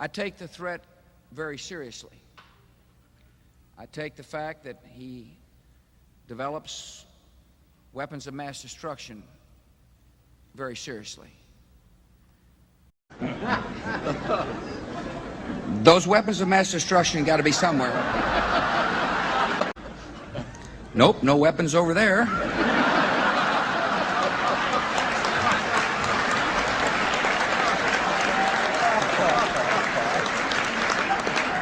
take the threat very seriously. I take the fact that he develops weapons of mass destruction very seriously. Those weapons of mass destruction got to be somewhere. Nope, no weapons over there.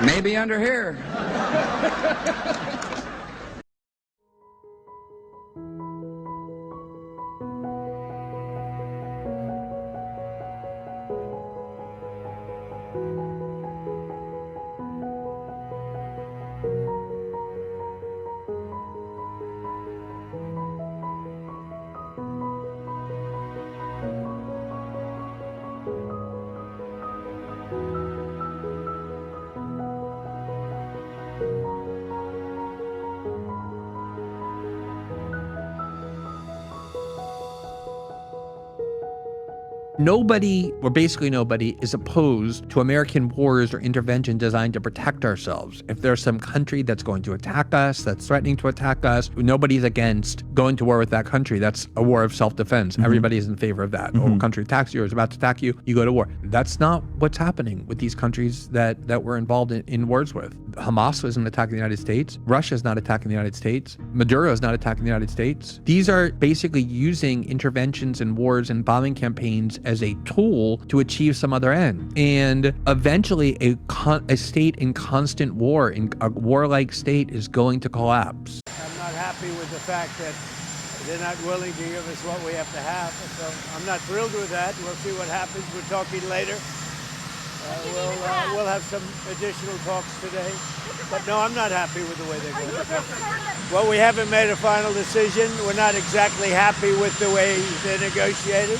Maybe under here. Nobody, or basically nobody, is opposed to American wars or intervention designed to protect ourselves. If there's some country that's going to attack us, that's threatening to attack us, nobody's against going to war with that country. That's a war of self-defense. Everybody is in favor of that. Or a country attacks you or is about to attack you, you go to war. That's not what's happening with these countries that we're involved in wars with. Hamas isn't attacking the United States. Russia is not attacking the United States. Maduro is not attacking the United States. These are basically using interventions and wars and bombing campaigns as a tool to achieve some other end. And eventually a state in constant war, in a warlike state, is going to collapse. I'm not happy with the fact that they're not willing to give us what we have to have. So I'm not thrilled with that. We'll see what happens. We're talking later. We'll have some additional talks today. But no, I'm not happy with the way they're going. Well, we haven't made a final decision. We're not exactly happy with the way they're negotiating.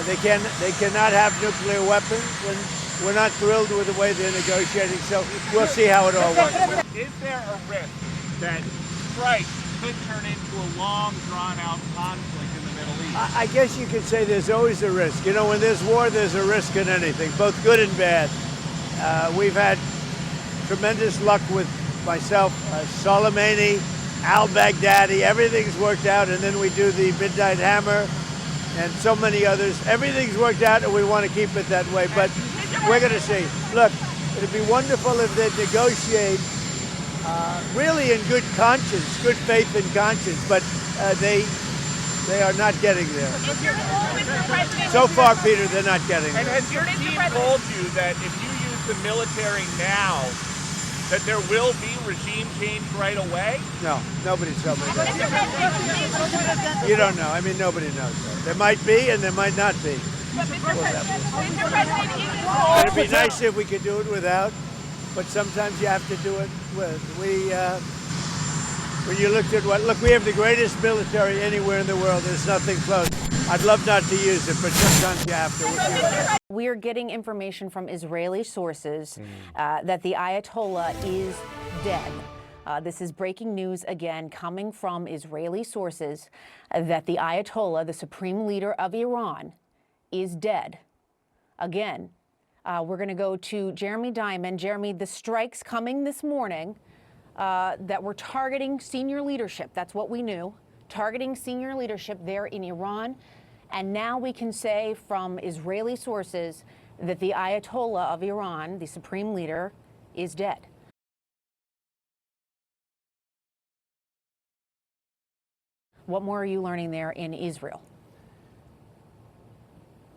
They cannot have nuclear weapons, and we're not thrilled with the way they're negotiating, so we'll see how it all works. Is there a risk that strikes could turn into a long, drawn-out conflict in the Middle East? I guess you could say there's always a risk. You know, when there's war, there's a risk in anything, both good and bad. We've had tremendous luck with myself, Soleimani, al-Baghdadi, everything's worked out, and then we do the Midnight Hammer, and so many others. Everything's worked out, and we want to keep it that way, but we're going to see. Look, it'd be wonderful if they'd negotiate really in good conscience, good faith and conscience, but they are not getting there. So far, Peter, they're not getting there. And has your team told you that if you use the military now, that there will be regime change right away? No, nobody's told me that. You don't know. I mean, nobody knows that. There might be and there might not be. It'd be nice if we could do it without, but sometimes you have to do it with. When you looked at look, we have the greatest military anywhere in the world. There's nothing close. I'd love not to use it, but sometimes you have to. We're getting information from Israeli sources that the Ayatollah is dead. This is breaking news again coming from Israeli sources that the Ayatollah, the supreme leader of Iran, is dead. Again, we're going to go to Jeremy Diamond. Jeremy, the strikes coming this morning that were targeting senior leadership. That's what we knew. Targeting senior leadership there in Iran. And now we can say from Israeli sources that the Ayatollah of Iran, the supreme leader, is dead. What more are you learning there in Israel?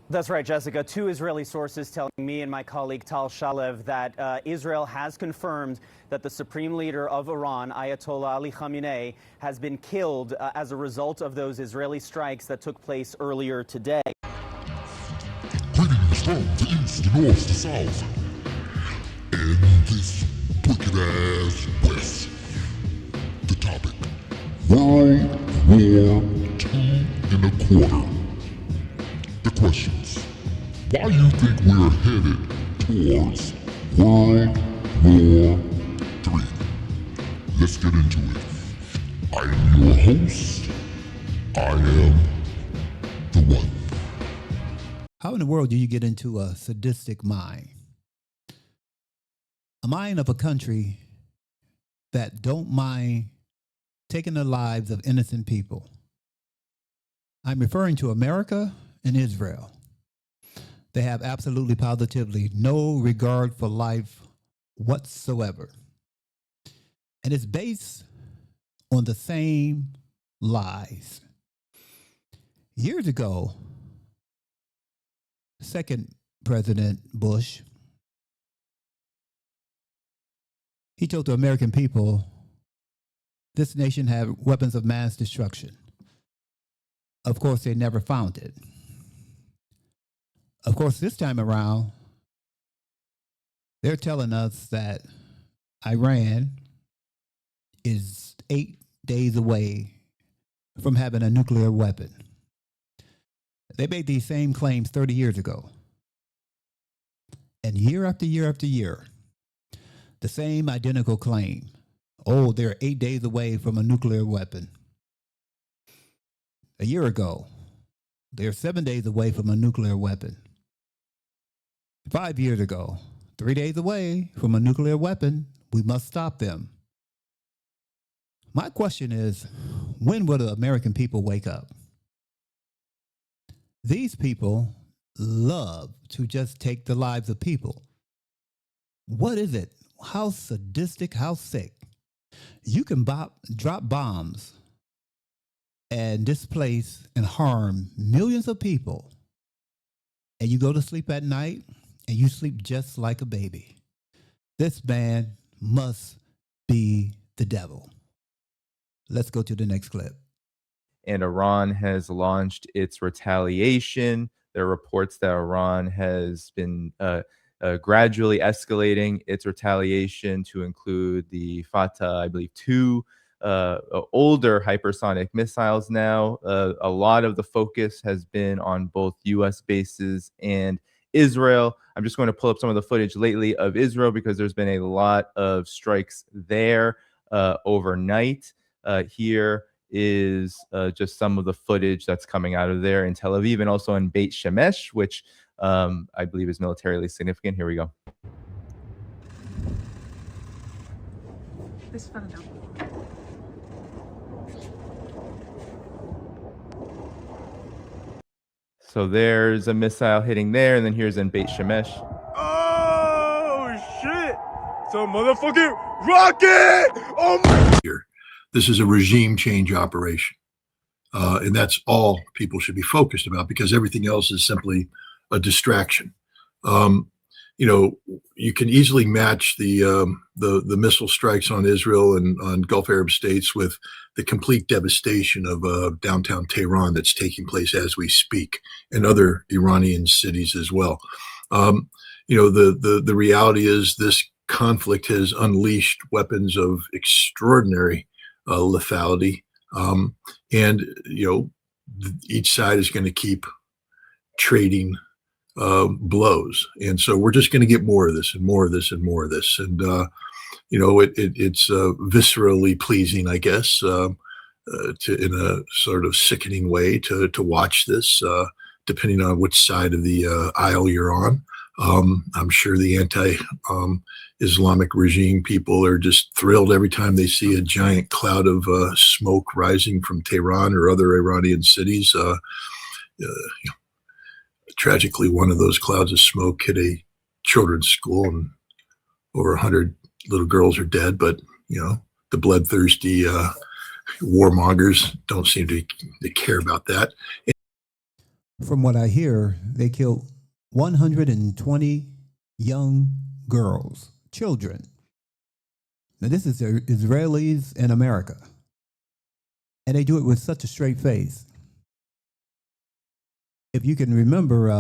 That's right, Jessica. Two Israeli sources telling me and my colleague Tal Shalev that Israel has confirmed that the supreme leader of Iran, Ayatollah Ali Khamenei, has been killed as a result of those Israeli strikes that took place earlier today. Greetings from the east, the north, the south, and this wicked-ass west. The topic, World War II. The questions. Why you think we're headed towards World War III? Let's get into it. I am your host. I am the one. How in the world do you get into a sadistic mind? a mind of a country that don't mind taking the lives of innocent people. I'm referring to America and Israel. They have absolutely positively no regard for life whatsoever. And it's based on the same lies. Years ago, second President Bush, he told the American people this nation had weapons of mass destruction. Of course, they never found it. Of course, this time around, they're telling us that Iran is 8 days away from having a nuclear weapon. They made these same claims 30 years ago. And year after year after year, the same identical claim. Oh, they're 8 days away from a nuclear weapon. A year ago, they're 7 days away from a nuclear weapon. 5 years ago, 3 days away from a nuclear weapon. We must stop them. My question is, when will the American people wake up? These people love to just take the lives of people. What is it? How sadistic, how sick. You can drop bombs and displace and harm millions of people, and you go to sleep at night and you sleep just like a baby. This man must be the devil. Let's go to the next clip. And Iran has launched its retaliation. There are reports that Iran has been gradually escalating its retaliation to include the Fatah, I believe, 2 older hypersonic missiles now. A lot of the focus has been on both U.S. bases and Israel. I'm just going to pull up some of the footage lately of Israel because there's been a lot of strikes there overnight. Here is just some of the footage that's coming out of there in Tel Aviv and also in Beit Shemesh, which I believe is militarily significant. Here we go. So there's a missile hitting there, and then here's in Beit Shemesh. Oh, shit! Some motherfucking rocket! Oh my! This is a regime change operation. And that's all people should be focused about because everything else is simply a distraction. You can easily match the missile strikes on Israel and on Gulf Arab states with the complete devastation of downtown Tehran that's taking place as we speak, and other Iranian cities as well. The reality is this conflict has unleashed weapons of extraordinary lethality, and each side is going to keep trading blows, and so we're just going to get more of this and more of this and more of this, and it's viscerally pleasing, I guess, in a sort of sickening way to watch this, depending on which side of the aisle you're on. I'm sure the anti-Islamic regime people are just thrilled every time they see a giant cloud of smoke rising from Tehran or other Iranian cities. Tragically, one of those clouds of smoke hit a children's school, and over 100 little girls are dead. But the bloodthirsty warmongers don't seem to care about that. From what I hear, they killed 120 young girls, children. Now, this is the Israelis in America, and they do it with such a straight face. If you can remember,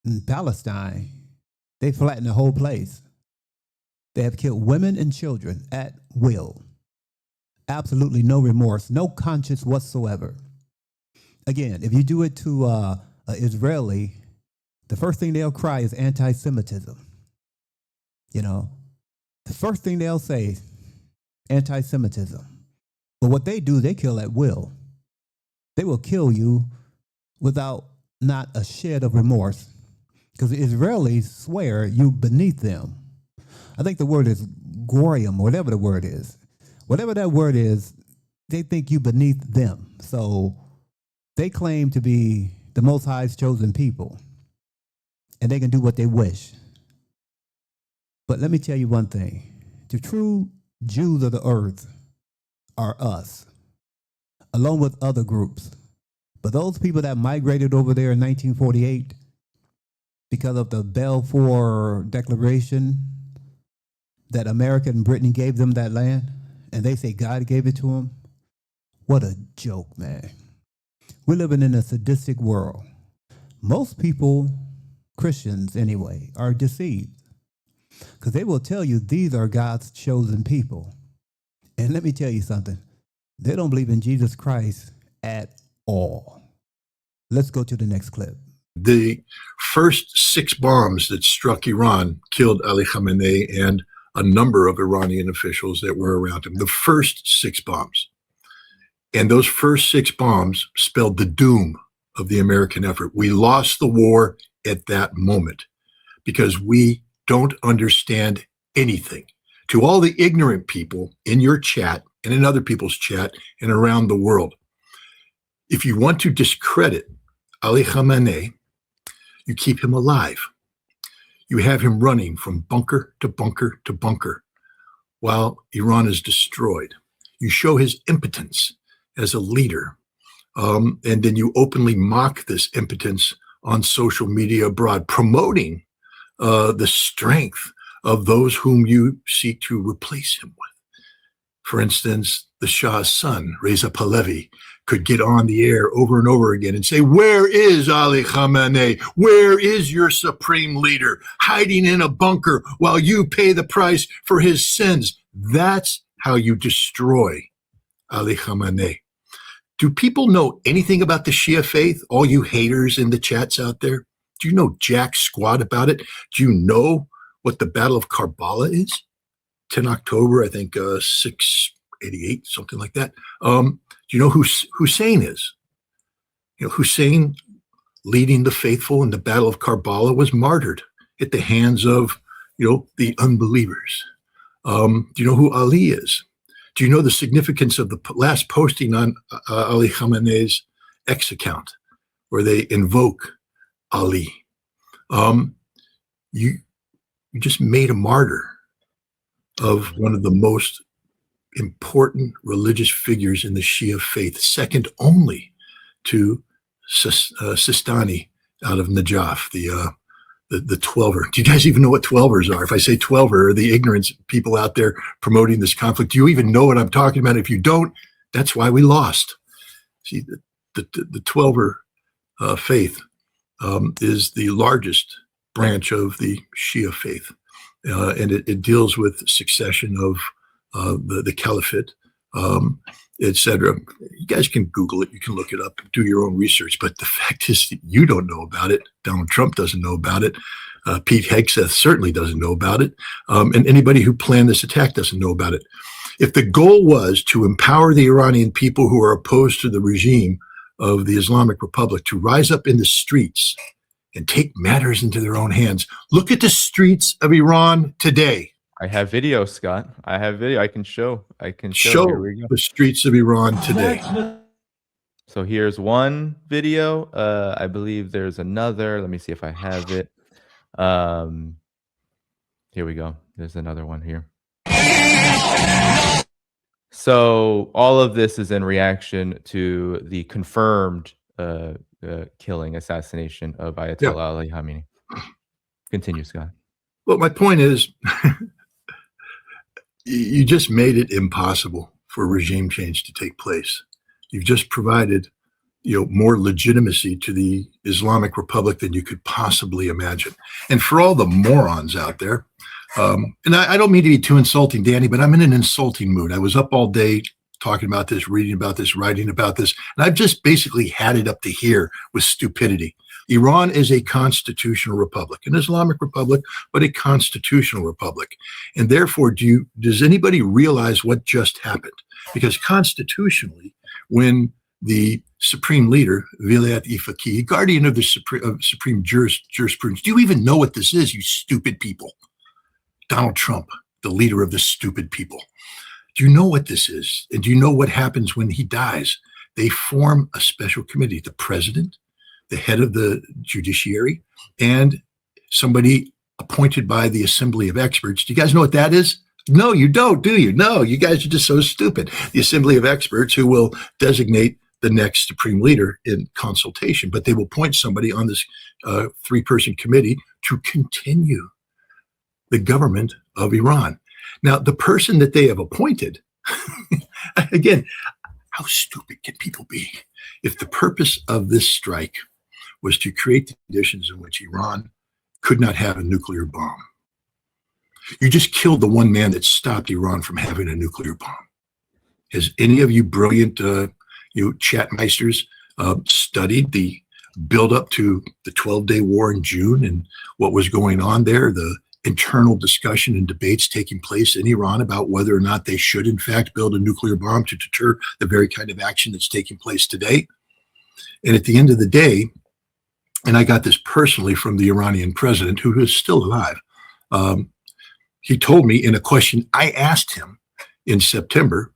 in Palestine, they flattened the whole place. They have killed women and children at will. Absolutely no remorse, no conscience whatsoever. Again, if you do it to an Israeli, the first thing they'll cry is anti-Semitism. The first thing they'll say, anti-Semitism. But what they do, they kill at will. They will kill you without not a shed of remorse, because the Israelis swear you beneath them. I think the word is gorium, whatever the word is. Whatever that word is, they think you beneath them. So they claim to be the Most High's chosen people, and they can do what they wish. But let me tell you one thing. The true Jews of the earth are us, along with other groups. But those people that migrated over there in 1948 because of the Balfour Declaration that America and Britain gave them that land, and they say God gave it to them, what a joke, man. We're living in a sadistic world. Most people, Christians anyway, are deceived because they will tell you these are God's chosen people. And let me tell you something. They don't believe in Jesus Christ at all. Let's go to the next clip. The first 6 bombs that struck Iran killed Ali Khamenei and a number of Iranian officials that were around him. The first 6 bombs. And those first 6 bombs spelled the doom of the American effort. We lost the war at that moment because we don't understand anything. To all the ignorant people in your chat and in other people's chat and around the world, if you want to discredit Ali Khamenei, you keep him alive. You have him running from bunker to bunker to bunker while Iran is destroyed. You show his impotence as a leader, and then you openly mock this impotence on social media abroad, promoting the strength of those whom you seek to replace him with. For instance, the Shah's son, Reza Pahlavi, could get on the air over and over again and say, where is Ali Khamenei? Where is your supreme leader? Hiding in a bunker while you pay the price for his sins. That's how you destroy Ali Khamenei. Do people know anything about the Shia faith? All you haters in the chats out there? Do you know jack squat about it? Do you know what the Battle of Karbala is? 10 October, I think 688, something like that. Do you know who Hussein is? You know, Hussein, leading the faithful in the Battle of Karbala, was martyred at the hands of, the unbelievers. Do you know who Ali is? Do you know the significance of the last posting on Ali Khamenei's X account, where they invoke Ali? You just made a martyr of one of the most important religious figures in the Shia faith, second only to Sistani out of Najaf, the Twelver. Do you guys even know what Twelvers are? If I say Twelver, or the ignorant people out there promoting this conflict, do you even know what I'm talking about? If you don't, that's why we lost. See, the Twelver faith is the largest branch of the Shia faith, and it deals with succession of the caliphate, etc. You guys can Google it. You can look it up, do your own research. But the fact is that you don't know about it. Donald Trump doesn't know about it. Pete Hegseth certainly doesn't know about it. And anybody who planned this attack doesn't know about it. If the goal was to empower the Iranian people who are opposed to the regime of the Islamic Republic to rise up in the streets and take matters into their own hands, look at the streets of Iran today. I have video, Scott. I have video. I can show. Show Here we go. the streets of Iran today. So here's one video. I believe there's another. Let me see if I have it. Here we go. There's another one here. So all of this is in reaction to the confirmed assassination of Ayatollah Ali Khamenei. Continue, Scott. Well, my point is, you just made it impossible for regime change to take place. You've just provided, more legitimacy to the Islamic Republic than you could possibly imagine. And for all the morons out there, and I don't mean to be too insulting, Danny, but I'm in an insulting mood. I was up all day talking about this, reading about this, writing about this, and I've just basically had it up to here with stupidity. Iran is a constitutional republic, an Islamic republic, but a constitutional republic. And therefore, does anybody realize what just happened? Because constitutionally, when the supreme leader, Vilayat-e Faqih, guardian of the supreme jurisprudence, do you even know what this is, you stupid people? Donald Trump, the leader of the stupid people. Do you know what this is? And do you know what happens when he dies? They form a special committee, the president, the head of the judiciary, and somebody appointed by the Assembly of Experts. Do you guys know what that is? No, you don't, do you? No, you guys are just so stupid. The Assembly of Experts, who will designate the next supreme leader in consultation, but they will appoint somebody on this 3-person committee to continue the government of Iran. Now, the person that they have appointed, again, how stupid can people be? If the purpose of this strike was to create the conditions in which Iran could not have a nuclear bomb, you just killed the one man that stopped Iran from having a nuclear bomb. Has any of you brilliant chatmeisters studied the buildup to the 12-day war in June and what was going on there, the internal discussion and debates taking place in Iran about whether or not they should in fact build a nuclear bomb to deter the very kind of action that's taking place today? And at the end of the day, and I got this personally from the Iranian president, who is still alive, he told me in a question I asked him in September,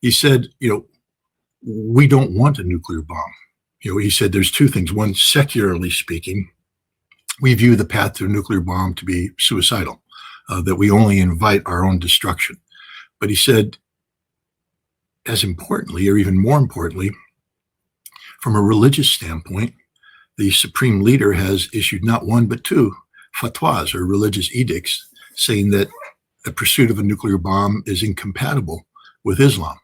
he said, we don't want a nuclear bomb. He said there's two things. One, secularly speaking, we view the path to a nuclear bomb to be suicidal, that we only invite our own destruction. But he said, as importantly, or even more importantly, from a religious standpoint, the supreme leader has issued not one, but 2 fatwas, or religious edicts, saying that the pursuit of a nuclear bomb is incompatible with Islam.